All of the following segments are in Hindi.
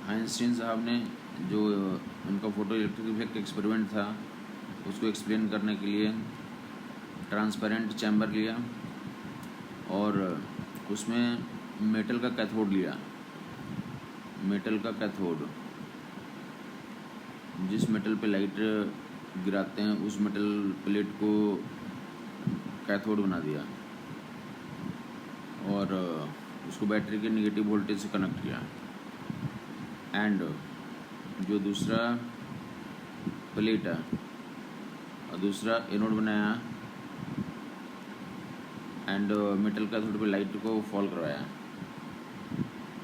आइंस्टीन साहब ने जो उनका फोटो इलेक्ट्रिक इफेक्ट एक्सपेरिमेंट था उसको एक्सप्लेन करने के लिए ट्रांसपेरेंट चैम्बर लिया और उसमें मेटल का कैथोड लिया। मेटल का कैथोड, जिस मेटल पे लाइट गिराते हैं उस मेटल प्लेट को कैथोड बना दिया और उसको बैटरी के नेगेटिव वोल्टेज से कनेक्ट किया। एंड जो दूसरा प्लेट है और दूसरा एनोड बनाया एंड मेटल कैथोड पे लाइट को फॉल करवाया।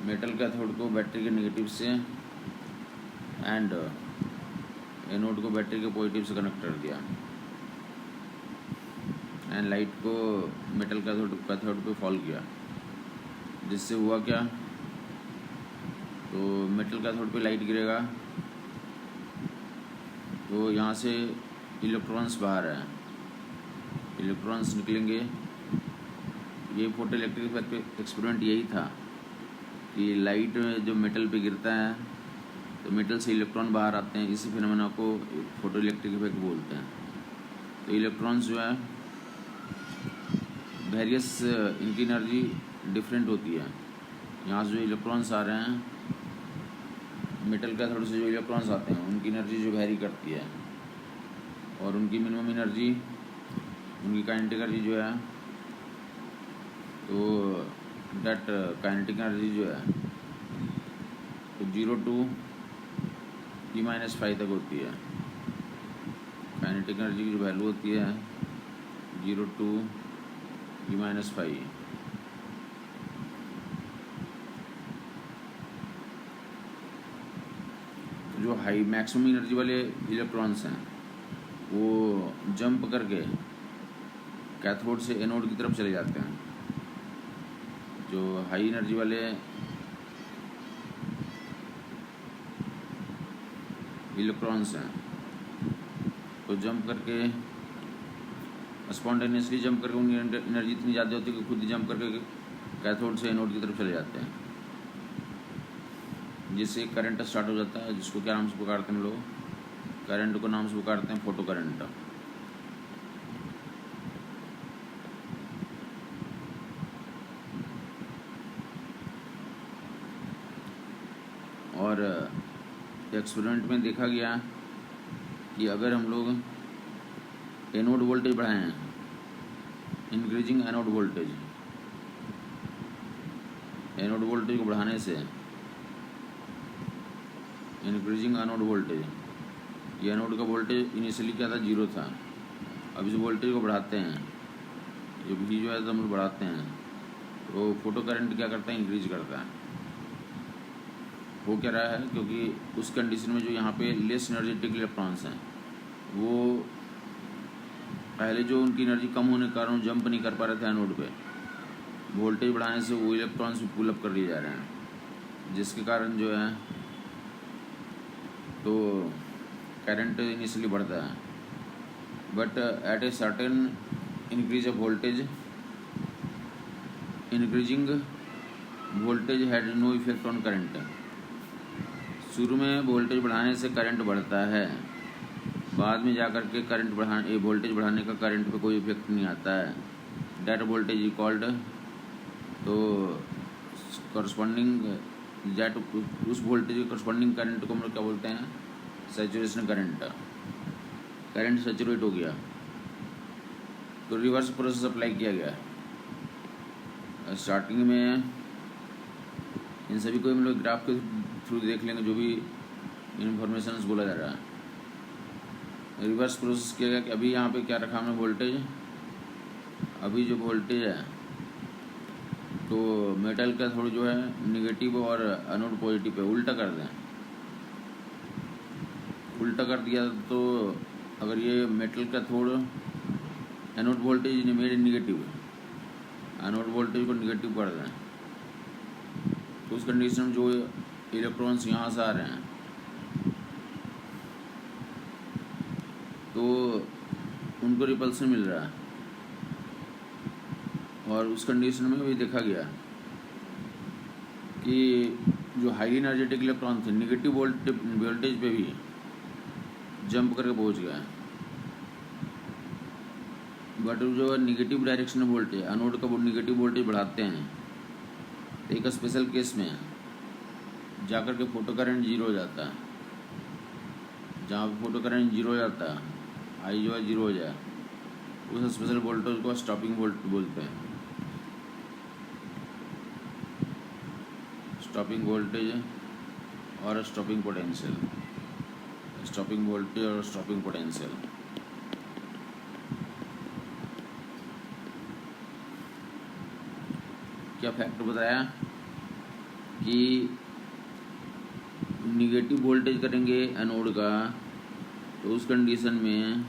मेटल कैथोड को बैटरी के नेगेटिव से एंड एनोड को बैटरी के पॉजिटिव से कनेक्ट कर दिया एंड लाइट को मेटल कैथोड पे फॉल किया। जिससे हुआ क्या, तो मेटल कैथोड पे लाइट गिरेगा तो यहाँ से इलेक्ट्रॉन्स बाहर है, इलेक्ट्रॉन्स निकलेंगे। ये फोटो इलेक्ट्रिक इफेक्ट एक्सपेरिमेंट यही था कि लाइट जो मेटल पे गिरता है तो मेटल से इलेक्ट्रॉन बाहर आते हैं। इसी फिनोमेना को फोटो इलेक्ट्रिक इफेक्ट बोलते हैं। तो इलेक्ट्रॉन्स जो है वेरियस इनकी एनर्जी डिफरेंट होती है। यहाँ से जो इलेक्ट्रॉन्स आ रहे हैं, मेटल कैथोड से जो इलेक्ट्रॉन्स आते हैं उनकी एनर्जी जो वेरी करती है और उनकी मिनिमम एनर्जी, उनकी काइनेटिक एनर्जी जो है, तो दैट काइनेटिक एनर्जी जो है तो 0 to E-5 तक होती है। काइनेटिक एनर्जी की जो वैल्यू होती है 0 to E-5। जो हाई मैक्सिमम एनर्जी वाले इलेक्ट्रॉन्स हैं वो जंप करके कैथोड से एनोड की तरफ चले जाते हैं। जो हाई एनर्जी वाले इलेक्ट्रॉन्स हैं तो जंप करके स्पॉन्टेनियसली जंप करके उनकी एनर्जी इतनी ज़्यादा होती है कि खुद ही जंप करके कैथोड से एनोड की तरफ चले जाते हैं। जिससे करंट स्टार्ट हो जाता है, जिसको क्या नाम से पुकारते हैं हम लोग, करंट को नाम से पुकारते हैं फोटो करंट। और एक्सपेरिमेंट में देखा गया कि अगर हम लोग एनोड वोल्टेज बढ़ाएं, increasing anode voltage, anode voltage को बढ़ाने से, इंक्रीजिंग एनोड वोल्टेज, ये एनोड का वोल्टेज इनिशियली क्या था, 0 था। अब इस वोल्टेज को बढ़ाते हैं, ये भी जो है तो हम लोग बढ़ाते हैं तो फोटो करंट क्या करता है, इंक्रीज करता है। हो क्या रहा है, क्योंकि उस कंडीशन में जो यहाँ पे लेस एनर्जेटिक इलेक्ट्रॉन्स हैं वो पहले जो उनकी एनर्जी कम होने के कारण जंप नहीं कर पा रहे थे एनोड पे, वोल्टेज बढ़ाने से वो इलेक्ट्रॉन्स भी पुल अप कर लिए जा रहे हैं, जिसके कारण जो है तो करंट इनिशियली बढ़ता है। But at a certain increase of voltage, increasing voltage had no effect on current. शुरू में वोल्टेज बढ़ाने से करंट बढ़ता है, बाद में जाकर के करंट बढ़ाने, वोल्टेज बढ़ाने का करंट पे कोई इफेक्ट नहीं आता है। दैट वोल्टेज इज कॉल्ड, तो करस्पॉन्डिंग दैट, उस वोल्टेज के करस्पॉन्डिंग करंट को हम लोग क्या बोलते हैं, सैचुरेशन करंट। करंट सैचुरेट हो गया तो रिवर्स प्रोसेस अप्लाई किया गया। स्टार्टिंग में इन सभी को हम लोग ग्राफ के थ्रू देख लेंगे, जो भी इन्फॉर्मेशन बोला जा रहा है। रिवर्स प्रोसेस किया गया कि अभी यहाँ पे क्या रखा हमने वोल्टेज, अभी जो वोल्टेज है तो मेटल का थोड़ा जो है निगेटिव और एनोड पॉजिटिव पे उल्टा कर दें। उल्टा कर दिया तो अगर ये मेटल का थोड़ा एनोड वोल्टेज मेरे निगेटिव है, एनोड वोल्टेज को निगेटिव कर दें तो उस कंडीशन में जो इलेक्ट्रॉन्स यहाँ से आ रहे हैं तो उनको रिपल्सन मिल रहा है। और उस कंडीशन में भी देखा गया कि जो हाईली एनर्जेटिक इलेक्ट्रॉन थे निगेटिव वोल्टेज पे भी जंप करके पहुंच गए। बट जो निगेटिव डायरेक्शन वोल्टेज एनोड का निगेटिव वोल्टेज बढ़ाते हैं, एक स्पेशल केस में जाकर के फोटो करंट जीरो हो जाता है। जहाँ पे फोटो करंट जीरो हो जाता है, आई जो है जीरो हो जाए, उस स्पेशल वोल्टेज को स्टॉपिंग वोल्ट बोलते हैं। स्टॉपिंग वोल्टेज और स्टॉपिंग पोटेंशियल, स्टॉपिंग वोल्टेज और स्टॉपिंग पोटेंशियल। क्या फैक्टर बताया कि निगेटिव वोल्टेज करेंगे एनोड का, तो उस कंडीशन में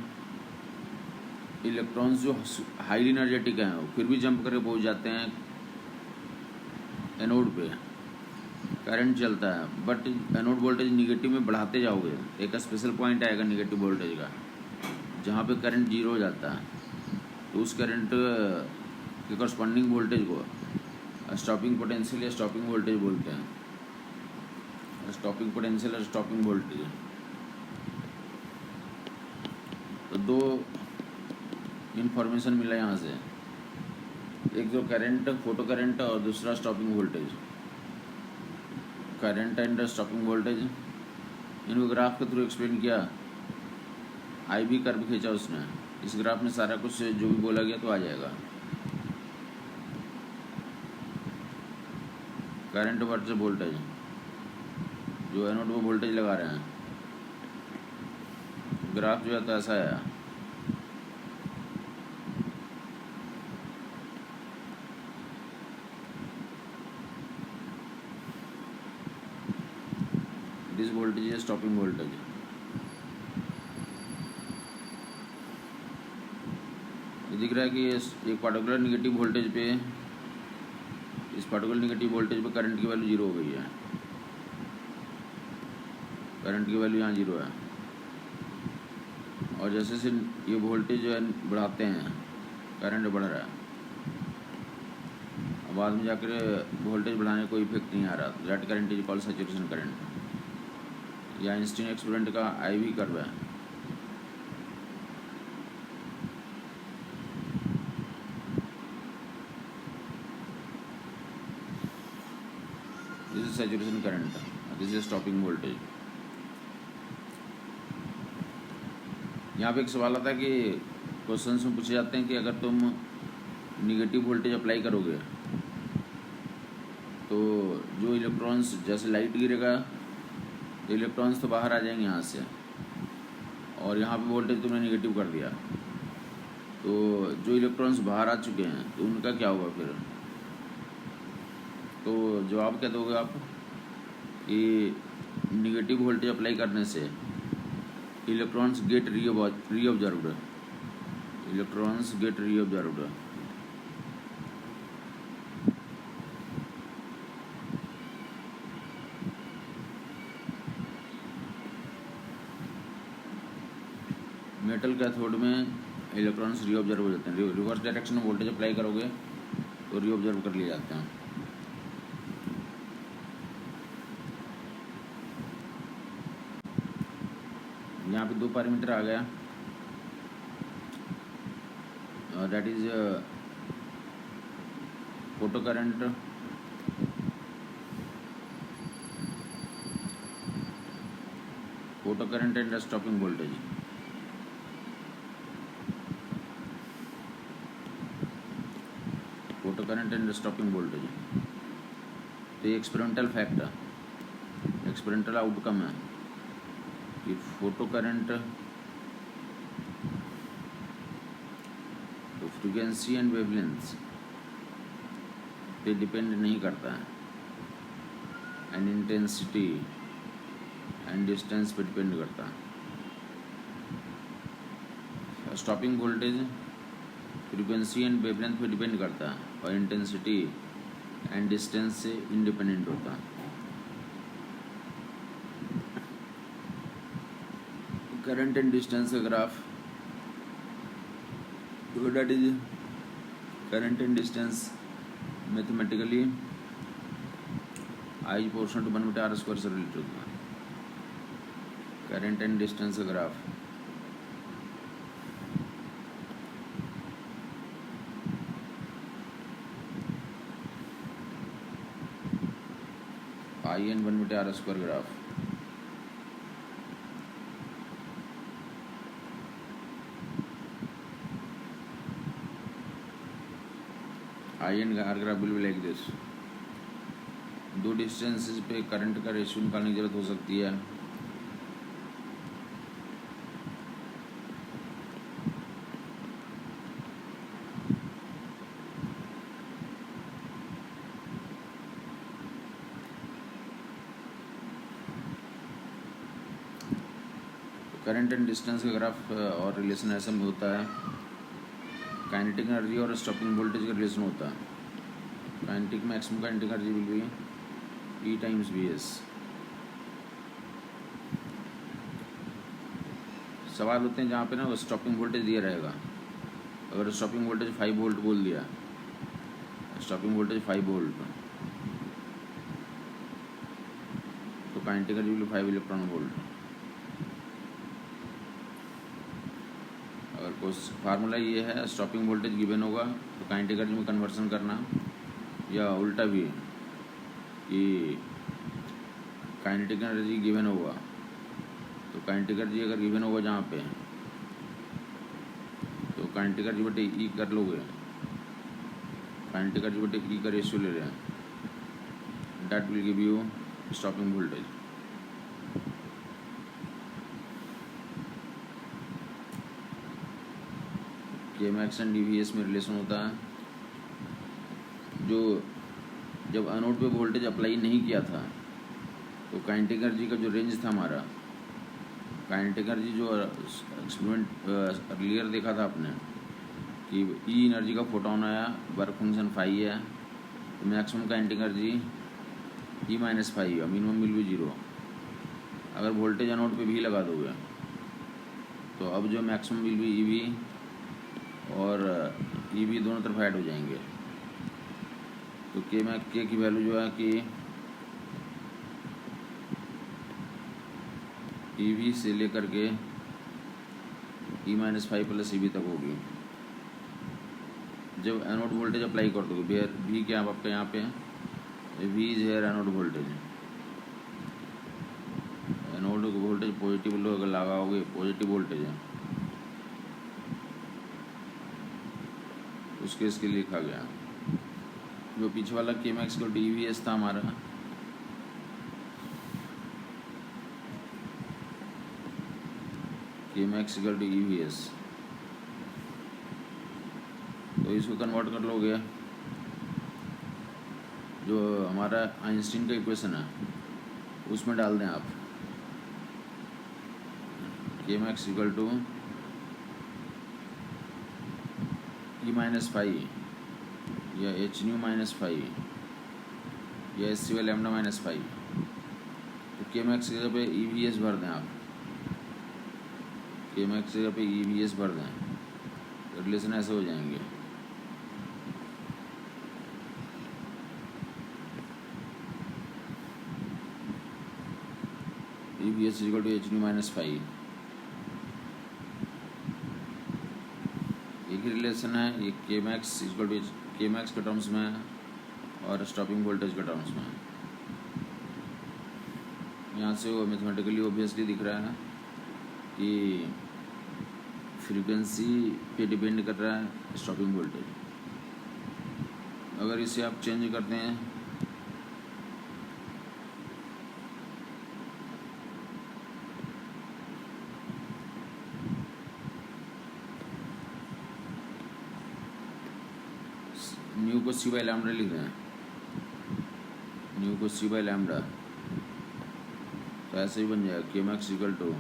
इलेक्ट्रॉन्स जो हाईली एनर्जेटिक हैं वो फिर भी जंप करके पहुंच जाते हैं एनोड पे, करंट चलता है। बट एनोड वोल्टेज निगेटिव में बढ़ाते जाओगे, एक स्पेशल पॉइंट आएगा निगेटिव वोल्टेज का जहाँ पे करंट जीरो हो जाता है, तो उस करंट के करस्पॉन्डिंग वोल्टेज को स्टॉपिंग पोटेंशियल या स्टॉपिंग वोल्टेज बोलते हैं। स्टॉपिंग पोटेंशियल और स्टॉपिंग वोल्टेज, तो दो इन्फॉर्मेशन मिला यहाँ से, एक जो करंट फोटो करंट और दूसरा stopping voltage. Current and stopping voltage इनको ग्राफ के थ्रू एक्सप्लेन किया, आई भी कर्व खींचा उसने। इस ग्राफ में सारा कुछ जो भी बोला गया तो आ जाएगा। करंट वर्सेस वोल्टेज, जो एनोड वो वोल्टेज लगा रहे हैं, ग्राफ जो है तो ऐसा है। दिस वोल्टेज है स्टॉपिंग वोल्टेज। ये दिख रहा है कि एक पार्टिकुलर निगेटिव वोल्टेज पे, इस पार्टिकुलर निगेटिव वोल्टेज पे करंट की वैल्यू जीरो हो गई है। करंट की वैल्यू यहाँ जीरो है, और जैसे से ये वोल्टेज जो है बढ़ाते हैं, करंट बढ़ रहा है। बाद में जाकर वोल्टेज बढ़ाने का कोई इफेक्ट नहीं आ रहा। That current is called saturation current, या आइंस्टीन एक्सपेरिमेंट का आई वी कर्व है। This is saturation current, this is stopping voltage. यहाँ पे एक सवाल आता है कि क्वेश्चन में पूछे जाते हैं कि अगर तुम निगेटिव वोल्टेज अप्लाई करोगे तो जो इलेक्ट्रॉन्स, जैसे लाइट गिरेगा तो इलेक्ट्रॉन्स तो बाहर आ जाएंगे यहाँ से, और यहाँ पे वोल्टेज तुमने निगेटिव कर दिया, तो जो इलेक्ट्रॉन्स बाहर आ चुके हैं तो उनका क्या होगा फिर? तो जवाब क्या दोगे आप कि निगेटिव वोल्टेज अप्लाई करने से electrons get reabsorbed, electrons get reabsorbed. Metal cathode में इलेक्ट्रॉन्स रीऑब्जर्व हो जाते हैं। रिवर्स डायरेक्शन में वोल्टेज अप्लाई करोगे तो रीऑब्जर्व कर लिए जाते हैं। यहाँ पे दो पैरामीटर आ गया, that is photo current and stopping voltage. Photo current and stopping voltage, तो ये एक्सपेरिमेंटल फैक्ट है, एक्सपेरिमेंटल आउटकम है कि फोटो करंट तो फ्रीक्वेंसी एंड वेवलेंथ पे डिपेंड नहीं करता है, एंड इंटेंसिटी एंड डिस्टेंस पे डिपेंड करता है। Stopping voltage frequency and wavelength पे डिपेंड करता है, और इंटेंसिटी एंड डिस्टेंस से इंडिपेंडेंट होता है। करंट एंड डिस्टेंस का graph, that is current and distance mathematically I portion to 1/r² से रिलेटेड होता है। करंट एंड डिस्टेंस का graph, I N 1/r² graph. I N R graph will be like this. दो डिस्टेंसेस पे करंट का रेशियो निकालने की जरूरत हो सकती है। करंट एंड डिस्टेंस का ग्राफ और रिलेशन ऐसा में होता है, काइनेटिक एनर्जी और स्टॉपिंग वोल्टेज का रिलेशन होता है। Kinetic maximum kinetic energy will be E times Vs। सवाल होते हैं जहाँ पे ना वो स्टॉपिंग वोल्टेज दिया रहेगा। अगर स्टॉपिंग वोल्टेज 5 वोल्ट बोल दिया, स्टॉपिंग वोल्टेज 5 वोल्ट, तो kinetic energy will B 5 electron volt. अगर कोई फार्मूला ये है, स्टॉपिंग वोल्टेज गिवन होगा तो काइनेटिक एनर्जी में कन्वर्सन करना, या उल्टा भी कि काइनेटिक एनर्जी गिवन होगा तो काइनेटिक एनर्जी अगर गिवन होगा जहाँ पे, तो काइनेटिक एनर्जी बटे ई कर लोगे, काइनेटिक एनर्जी बटे ई का रेशियो ले रहे हैं, that will give you stopping voltage. केमैक्स and DVS में रिलेशन होता है। जो जब एनोड पे वोल्टेज अप्लाई नहीं किया था तो काइनेटिक एनर्जी का जो रेंज था हमारा, काइनेटिक एनर्जी जो एक्सपेरिमेंट अर्लियर देखा था आपने कि ई एनर्जी का फोटोन आया, वर्क फंक्शन 5 है, तो मैक्सिमम काइनेटिक एनर्जी E-5 है, मिनिमम विल बी 0। अगर वोल्टेज एनोड पे भी लगा दोगे तो अब जो मैक्सिमम विल बी EV और EV दोनों तरफ ऐड हो जाएंगे। तो के की वैल्यू जो है कि EV से लेकर के E-5 प्लस EV तक होगी। जब एनोड वोल्टेज अप्लाई कर दोगे, भी क्या आपका यहाँ पे V is here anode voltage, anode voltage positive अगर लगाओगे, पॉजिटिव वोल्टेज है, उस केस के लिए लिखा गया। जो पीछे वाला केमैक्स का DVS था हमारा, केमैक्स का DVS, तो इसको कन्वर्ट कर लोगे, जो हमारा आइंस्टीन का इक्वेशन है उसमें डाल दें आप, केमैक्स इक्वल टू E-5 या h-5 या SC/λ-5, तो केमैक्स की जगह पे EVS भर दें आप, केमैक्स की जगह पे EVS भर दें, तो रिलेशन ऐसे हो जाएंगे। EVS इक्वल टू h-5, एक ही रिलेशन है ये, केमैक्स इक्वल टू केमैक्स के टर्म्स में और स्टॉपिंग वोल्टेज के टर्म्स में। यहाँ से वो मैथमेटिकली ऑब्वियसली दिख रहा है कि फ्रीक्वेंसी पे डिपेंड कर रहा है स्टॉपिंग वोल्टेज। अगर इसे आप चेंज करते हैं न्यू को C/λ लिख दें, न्यू को C/λ, तो ऐसे ही बन जाएगा K max equal to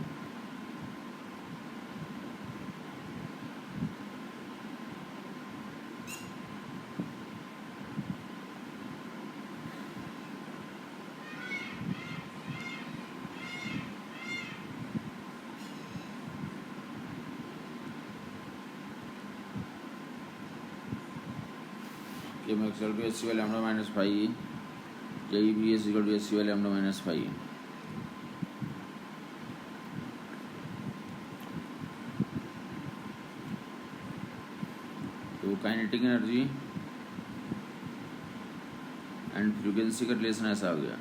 K max equal to h/λ-5 जई B S equal to S C वाले लैम्डा माइनस फाइव। तो काइनेटिक एनर्जी एंड फ्रीक्वेंसी का रिलेशन ऐसा हो गया।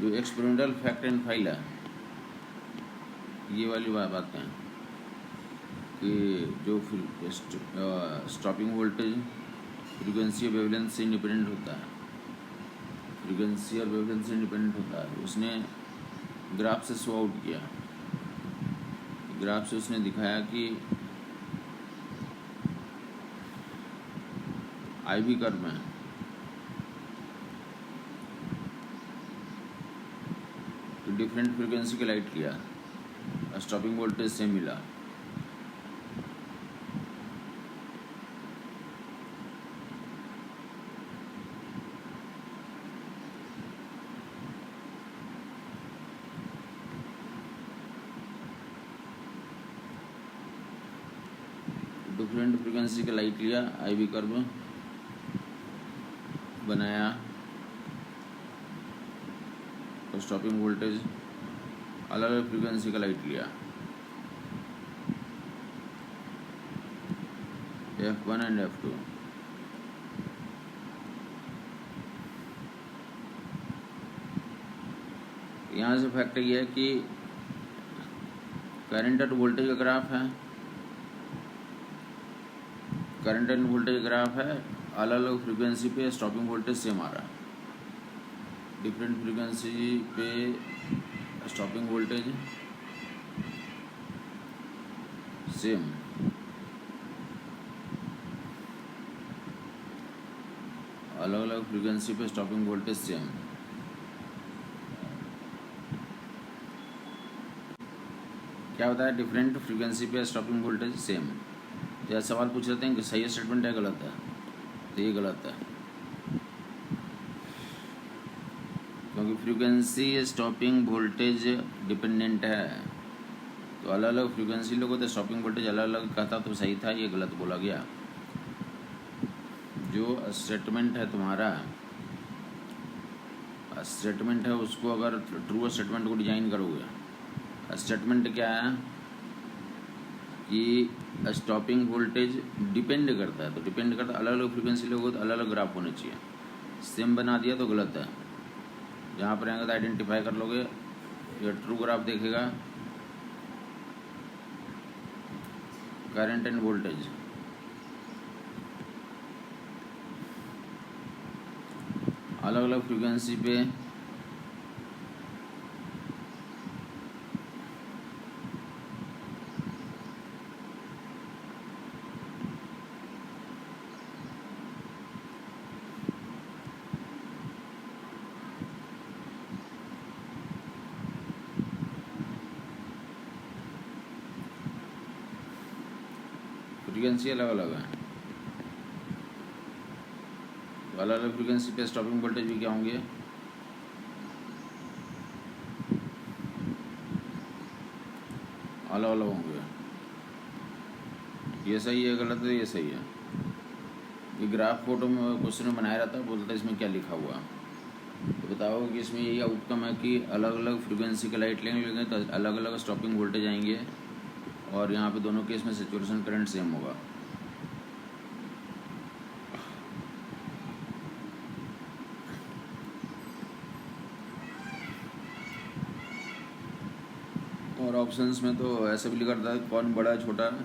जो एक्सपेरिमेंटल फैक्ट एंड फाइल है, ये वाली बातें हैं कि जो स्टॉपिंग वोल्टेज फ्रीक्वेंसी और वेवलेंथ से इंडिपेंडेंट होता है, फ्रीक्वेंसी और वेवलेंथ से इंडिपेंडेंट होता है, उसने ग्राफ से शो आउट किया। ग्राफ से उसने दिखाया कि आई वी कर्व में डिफरेंट फ्रीक्वेंसी का लाइट किया, स्टॉपिंग वोल्टेज से मिला। डिफरेंट फ्रीक्वेंसी का लाइट लिया, आई वी कर्व बनाया, तो स्टॉपिंग वोल्टेज अलग अलग फ्रीक्वेंसी का लाइट लिया, F1 एंड F2। यहाँ से फैक्ट ये है कि करंट एंड वोल्टेज का ग्राफ है, करंट एंड वोल्टेज ग्राफ है, अलग अलग फ्रीक्वेंसी पे स्टॉपिंग वोल्टेज सेम आ रहा है। डिफरेंट फ्रीक्वेंसी पे स्टॉपिंग वोल्टेज सेम, अलग अलग फ्रीक्वेंसी पे स्टॉपिंग वोल्टेज सेम। क्या होता है डिफरेंट फ्रीक्वेंसी पे स्टॉपिंग वोल्टेज सेम? या सवाल पूछ लेते हैं कि सही स्टेटमेंट है गलत है, तो ये गलत है, क्योंकि फ्रीक्वेंसी स्टॉपिंग वोल्टेज डिपेंडेंट है। तो अलग अलग फ्रीक्वेंसी लोगों तो स्टॉपिंग वोल्टेज अलग अलग कहता तो सही था, ये गलत बोला गया। जो स्टेटमेंट है तुम्हारा, स्टेटमेंट है, उसको अगर ट्रू स्टेटमेंट को डिजाइन करोगे, स्टेटमेंट क्या है कि स्टॉपिंग वोल्टेज डिपेंड करता है, तो डिपेंड करता है, अलग अलग फ्रीक्वेंसी लोगों तो अलग अलग ग्राफ होने चाहिए। सेम बना दिया तो गलत है। जहाँ पर आएगा तो आइडेंटिफाई कर लोगे, या ट्रू ग्राफ देखेगा करंट एंड वोल्टेज, अलग अलग फ्रीक्वेंसी पे फ्रीक्वेंसी अलग अलग है, तो अलग अलग फ्रीक्वेंसी पे स्टॉपिंग वोल्टेज भी क्या होंगे, अलग अलग होंगे। ये सही है गलत है, ये सही है। ये ग्राफ फोटो में क्वेश्चन में बनाया रहता है, बोलता है इसमें क्या लिखा हुआ, तो बताओ कि इसमें यही आउटकम है कि अलग अलग फ्रीक्वेंसी का लाइट लेंगे तो अलग अलग स्टॉपिंग वोल्टेज आएंगे, और यहाँ पे दोनों केस में सैचुरेशन करंट सेम होगा। और ऑप्शंस में तो ऐसे भी लिखा रहता है कौन बड़ा है छोटा है,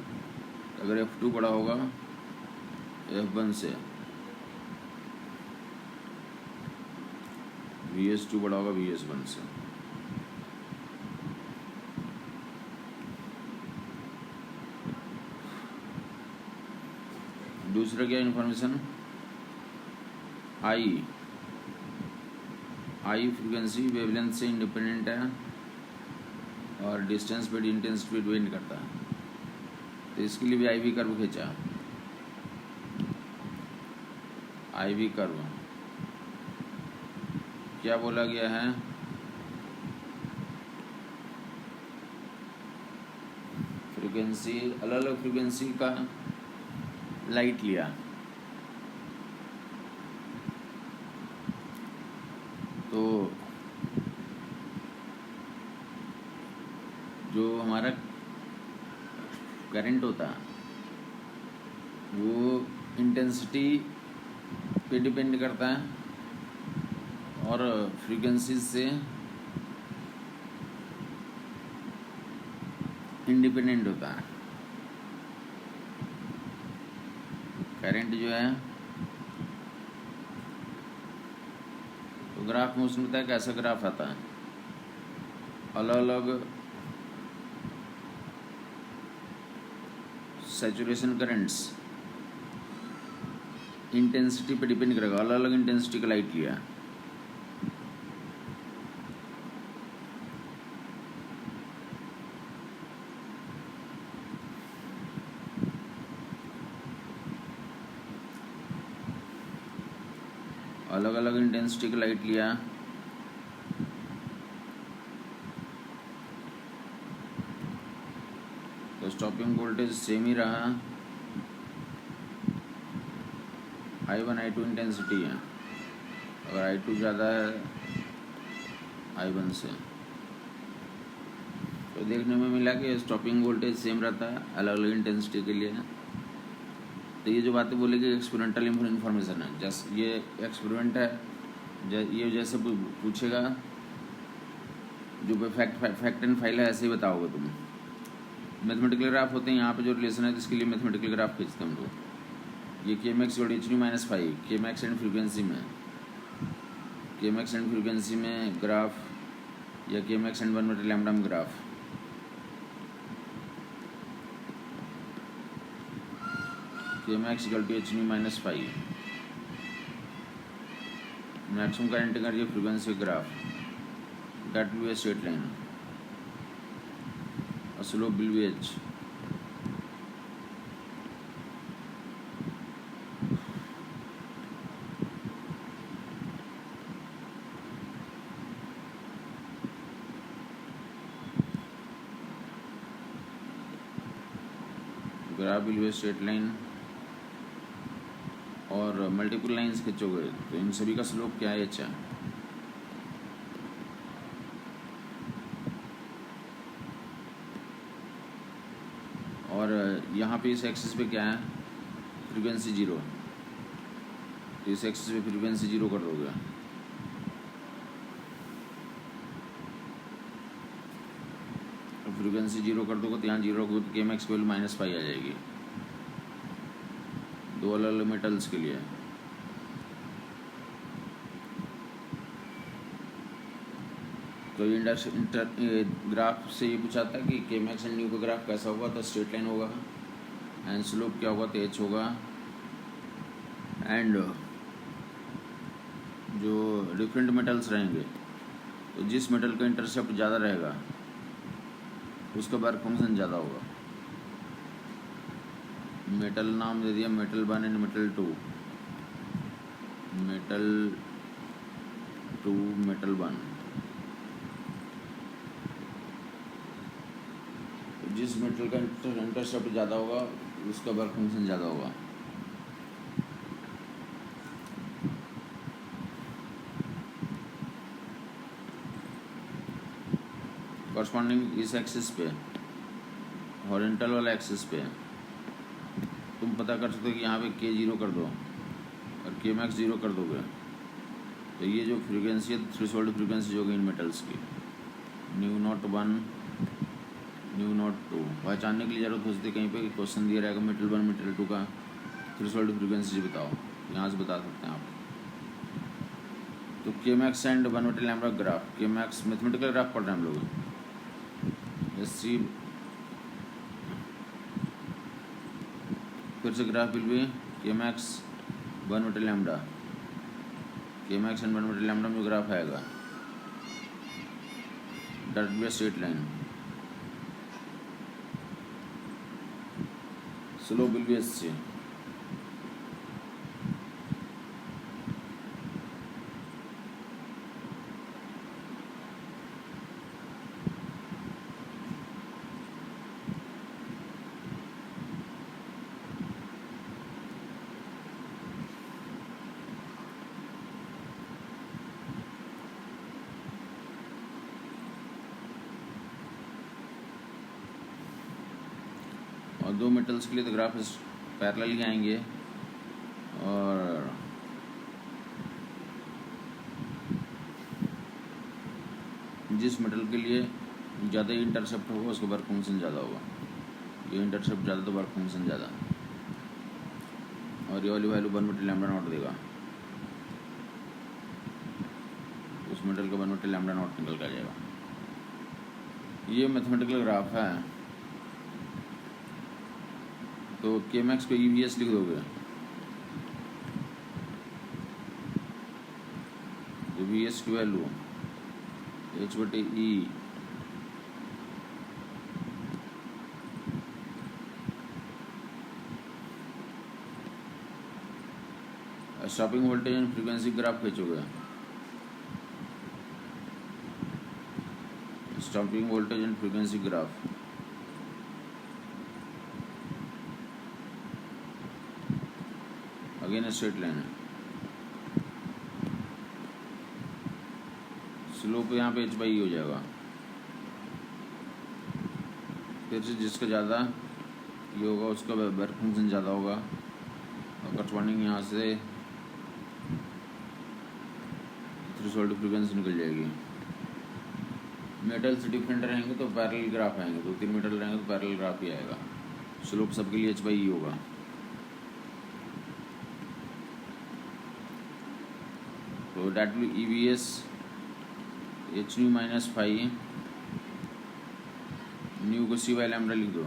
अगर F2 बड़ा होगा F1 से, VS2 बड़ा होगा VS1 से। दूसरा क्या इन्फॉर्मेशन, आई फ्रीक्वेंसी वेवलेंथ से इंडिपेंडेंट है और डिस्टेंस पे इंटेंसिटी पे डिपेंड करता है, तो इसके लिए भी आई वी कर्व खींचा। आई वी कर्व क्या बोला गया है, फ्रीक्वेंसी अलग अलग फ्रीक्वेंसी का लाइट लिया, तो जो हमारा करंट होता है वो इंटेंसिटी पे डिपेंड करता है और फ्रीक्वेंसी से इंडिपेंडेंट होता है। करंट जो है तो ग्राफ में उसमें बताया कैसा ग्राफ आता है, अलग अलग सैचुरेशन करंट्स इंटेंसिटी पे डिपेंड करेगा, अलग अलग इंटेंसिटी का लाइट लिया। अलग अलग इंटेंसिटी का लाइट लिया तो स्टॉपिंग वोल्टेज सेम ही रहा। I1 I2 इंटेंसिटी है, अगर I2 ज़्यादा है I1 से तो देखने में मिला कि स्टॉपिंग वोल्टेज सेम रहता है अलग अलग इंटेंसिटी के लिए। तो ये जो बातें बोले कि एक्सपेरिमेंटल इन्फॉर्मेशन है, जैसे ये एक्सपेरिमेंट है, ये जैसे पूछेगा जो फैक्ट एंड फाइल है ऐसे ही बताओगे तुम। मैथमेटिकल ग्राफ होते हैं यहाँ पे जो रिलेशन है, जिसके लिए मैथमेटिकल ग्राफ खींचते हैं हम लोग। ये के मैक्स जोड़ H minus five K max and frequency में, के मैक्स एंड फ्रीक्वेंसी में ग्राफ या के मैक्स एंड 1/λ में graph. K max equal to H minus five, maximum current का ये frequency graph, that will be a straight line, a slope will be h। Graph will be a straight line और मल्टीपल लाइंस खींचोगे तो इन सभी का स्लोप क्या है, h है। और यहाँ पे इस एक्सिस पे क्या है, फ्रीक्वेंसी जीरो, तो इस एक्सिस पे फ्रीक्वेंसी जीरो कर दोगे। फ्रीक्वेंसी जीरो कर दोगे तो यहाँ जीरो को के मैक्स की वैल्यू -5 आ जाएगी, दो अलग अलग मेटल्स के लिए। तो ग्राफ से ये पूछा था कि के मैक्स एंड न्यू का ग्राफ कैसा होगा, तो स्ट्रेट लाइन होगा, एंड स्लोप क्या होगा, तो एच होगा। एंड जो डिफरेंट मेटल्स रहेंगे तो जिस मेटल का इंटरसेप्ट ज़्यादा रहेगा उसका वर्क फंक्शन ज़्यादा होगा। मेटल नाम दे दिया metal 1 and metal 2, metal 2 metal 1। जिस मेटल का इंटरसेप्ट ज़्यादा होगा उसका वर्क फंक्शन ज़्यादा होगा। कॉरस्पॉन्डिंग इस एक्सिस पे, हॉरिजॉन्टल वाला एक्सिस पे तुम पता कर सकते हो कि यहाँ पे के जीरो कर दो और के मैक्स जीरो कर दोगे तो ये जो फ्रीक्वेंसी है थ्रेशोल्ड फ्रीक्वेंसी होगी इन मेटल्स की, न्यू नॉट 1 न्यू नॉट 2। पहचानने के लिए ज़रूरत हो सकती है कहीं पे क्वेश्चन दिया रहेगा मेटल 1 मेटल 2 का थ्रेशोल्ड फ्रीक्वेंसी बताओ, यहाँ से बता सकते हैं आप। तो K max and 1/λ graph, K max mathematical graph पढ़ रहे हैं हम लोग। एससी फिर से graph will be K max 1/λ, K max and 1/λ में जो ग्राफ आएगा that will be a straight line, slope will be S C. और दो मेटल्स के लिए तो ग्राफ पैरेलल ही आएंगे, और जिस मेटल के लिए ज़्यादा इंटरसेप्ट होगा उसका वर्क फंक्शन ज़्यादा होगा। ये इंटरसेप्ट ज़्यादा तो वर्क फंक्शन ज़्यादा, और ये वाली वैल्यू 1/λ0 देगा। उस मेटल का 1/λ0 निकल कर जाएगा। ये मैथमेटिकल ग्राफ है। तो Kmax को EVS लिख दोगे, तो VS की value H/E stopping voltage and frequency graph खींचोगे, stopping voltage and frequency graph, again straight line है। स्लोप यहाँ पे H/E हो जाएगा। फिर से जिसका ज़्यादा ये होगा उसका वर्क फंक्शन ज़्यादा होगा, और करस्पॉन्डिंग यहाँ से थ्रेशोल्ड फ्रीक्वेंसी निकल जाएगी। मेटल्स डिफरेंट रहेंगे तो पैरेलल ग्राफ आएंगे, 2-3 मेटल रहेंगे तो पैरेलल ग्राफ ही आएगा। स्लोप सबके लिए H/E होगा। तो that will EVS H nu - phi, nu को C/λ लिख दो।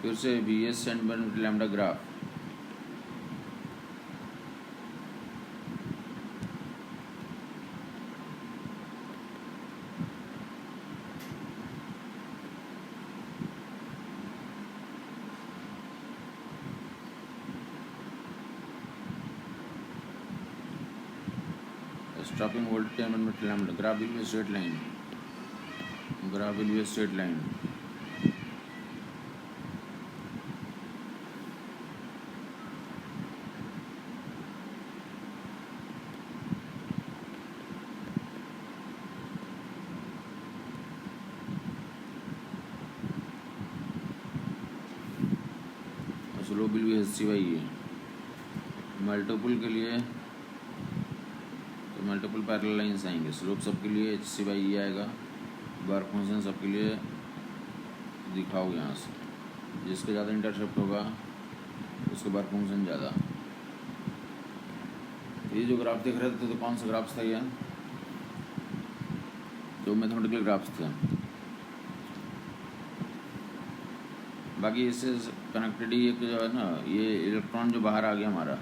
फिर से VS and 1/λ graph, stopping voltage and 1/λ, graph will be straight line, graph will be straight line. Slope will be HC/E। Multiple के लिए तो मल्टीपल पैरेलल लाइंस आएंगे, स्लोप सबके लिए HC/E आएगा, वर्क फंक्शन सबके लिए दिखाओ यहाँ से। जिसका ज़्यादा इंटरसेप्ट होगा उसका वर्क फंक्शन ज़्यादा। ये जो ग्राफ देख रहे थे तो कौन सा ग्राफ्स था ये? तो मैथमेटिकल ग्राफ्स थे। बाकी इससे कनेक्टेड ही एक जो है ना, ये इलेक्ट्रॉन जो बाहर आ गया हमारा,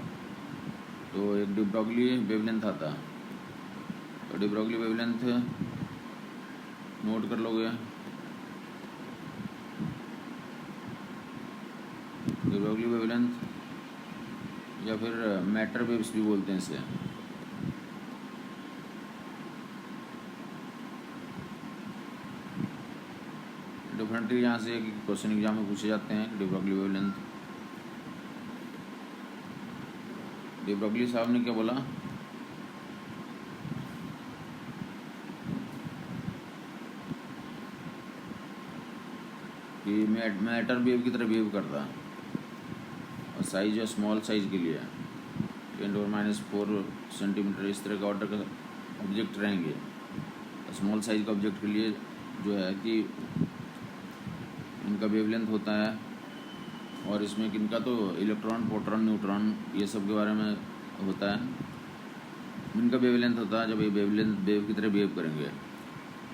तो एक डी ब्रॉगली वेवलेंथ आता है। तो डी ब्रॉगली वेवलेंथ नोट कर लोगे, डी ब्रॉगली वेवलेंथ, या फिर मैटर वेव्स भी बोलते हैं इसे। डिफरेंटली यहाँ से एक क्वेश्चन एग्जाम में पूछे जाते हैं। De Broglie wavelength, de Broglie साहब ने क्या बोला कि मैटर वेव की तरह वेव करता है, और साइज है स्मॉल साइज के लिए 10⁻⁴ सेंटीमीटर, इस तरह का ऑर्डर का ऑब्जेक्ट रहेंगे। स्मॉल साइज का ऑब्जेक्ट के लिए जो है कि इनका वेवलेंथ होता है, और इसमें किनका तो इलेक्ट्रॉन, प्रोटॉन, न्यूट्रॉन ये सब के बारे में होता है। इनका वेवलेंथ होता है जब ये वेवलेंथ वेव की तरह वेव करेंगे।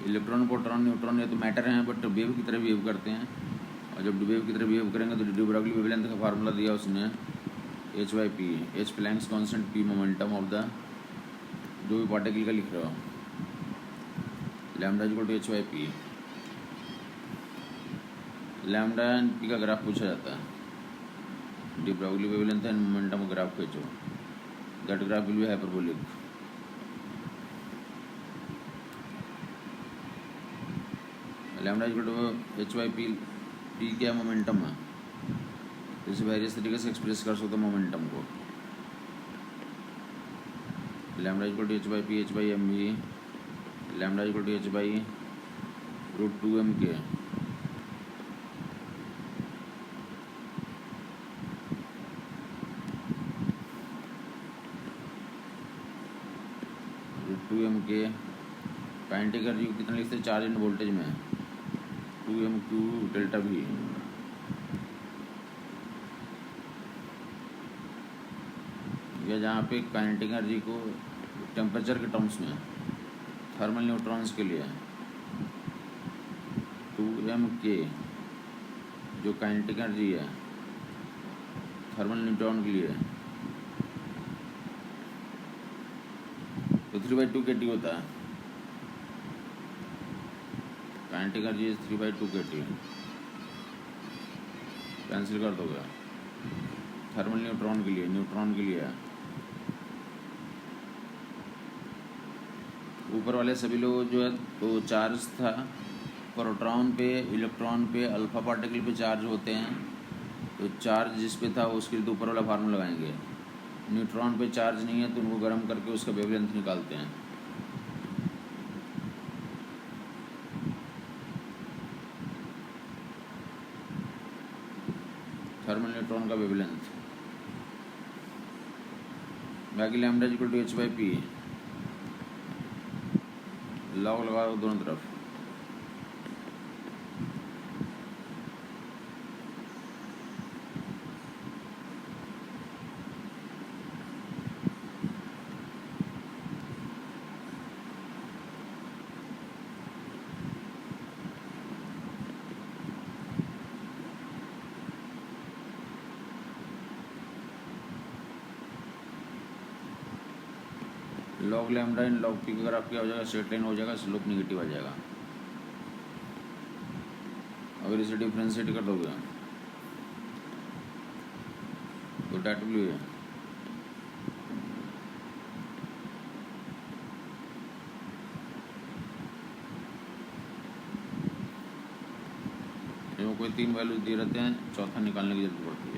इलेक्ट्रॉन, प्रोटॉन, न्यूट्रॉन ये तो मैटर हैं बट वेव की तरह वेव करते हैं, और जब वेव की तरह वेव करेंगे तो डी ब्रॉगली वेवलेंथ का फार्मूला दिया उसने H/P, H Planck's constant, P momentum of the जो भी पार्टिकल का लिख रहे हो, lambda = H/P। Lambda and P का ग्राफ पूछा जाता है। De Broglie wavelength and momentum का ग्राफ खींचो, that graph will B hyperbolic. Lambda = H/P, P क्या मोमेंटम है, इसे वेरियस तरीके से एक्सप्रेस कर सकते हो मोमेंटम को। Lambda equal to H by P H by M भी, lambda equal to H by root 2m के, रूट 2m के काइनेटिक एनर्जी को कितना लिखते हैं, चार्ज इन वोल्टेज में 2m/q डेल्टा भी। या जहाँ पे काइनेटिक एनर्जी को टेम्परेचर के टर्म्स में, थर्मल न्यूट्रॉन्स के लिए 2m/k जो काइनेटिक एनर्जी है थर्मल न्यूट्रॉन के लिए, तो 3/2 kT होता है। काइनेटिक एनर्जी 3/2 kT, कैंसिल कर दोगे। थर्मल न्यूट्रॉन के लिए, न्यूट्रॉन के लिए ऊपर वाले सभी लोग जो है तो चार्ज था, प्रोटॉन पे, इलेक्ट्रॉन पे, अल्फा पार्टिकल पे चार्ज होते हैं, तो चार्ज जिस पे था उसके लिए तो ऊपर वाला फार्मूला लगाएंगे। न्यूट्रॉन पे चार्ज नहीं है तो उनको गर्म करके उसका वेवलेंथ निकालते हैं। थर्मल न्यूट्रॉन का वेवलेंथ, बाकी lambda equal to H by P, log लगा दो दोनों तरफ। Log lambda in log P का ग्राफ क्या हो जाएगा, स्ट्रेट लाइन हो जाएगा, स्लोप निगेटिव आ जाएगा। अगर इसे डिफ्रेंशिएट कर दोगे तो डेट ब्लू है। कोई 3 वैल्यूज दिए रहते हैं, चौथा निकालने की जरूरत पड़ती है।